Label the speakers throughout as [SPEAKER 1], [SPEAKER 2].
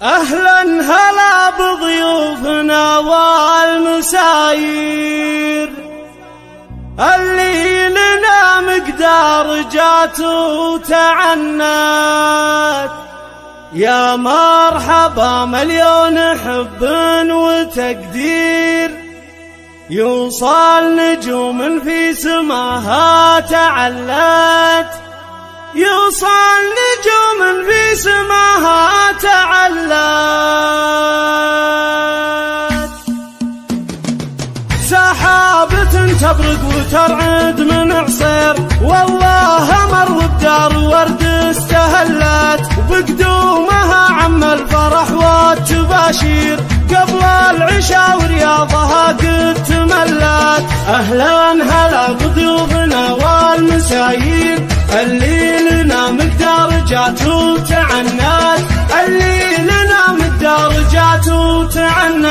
[SPEAKER 1] أهلا هلا بضيوفنا والمساير اللي لنا مقدار جات وتعنت. يا مرحبا مليون حب وتقدير، يوصل نجوم في سماها تعلت، يوصل نجوم في سماها تعلت. سحابة تبرق وترعد من عصير، والله مر بدار ورد استهلت، وبقدومها عم الفرح والتباشير، قبل العشاء ورياضها قد تملت. أهلا هلا بضيوفنا والمساير اللي لنا مقدار جات وتعنت، اللي لنا مقدار جات وتعنت.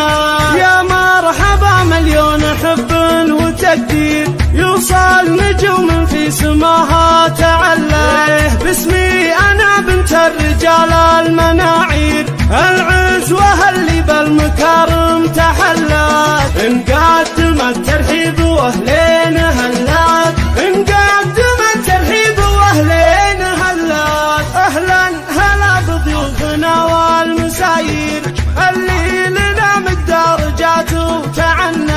[SPEAKER 1] يا مرحبا مليون حب وتقدير، يوصل نجوم في سماها تعلت. باسمي أنا بنت الرجال المناعير، العزوة اللي بالمكارم تحلت، انقدمت ترحيب واهلين هلات، انقدمت ترحيب واهلين هلات. اهلا هلا بضيوفنا والمساير اللي لنا مقدار جات وتعنت.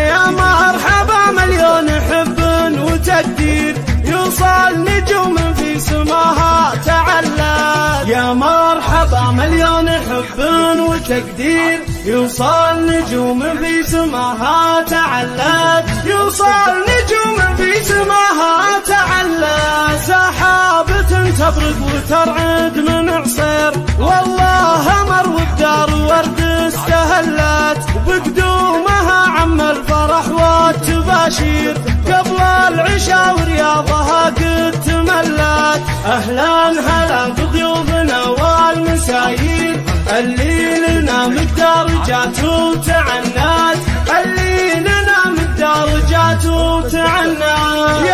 [SPEAKER 1] يا مرحبا مليون حب وتقدير، يوصل نجوم في سماها تعلت. يا مرحبا مليون حب وتقدير، يوصل نجوم في سماها تعلت، يوصل نجوم في سماها تعلت. سحابة تبرق وترعد من عصير، والله مر بدار ورد استهلت، وبقدومها عم الفرح والتباشير، قبل العشاء ورياضها قد تملت. أهلا هلا بضيوفنا والمساير اللي لنا مقدار جات وتعنت، اللي لنا مقدار جات وتعنت.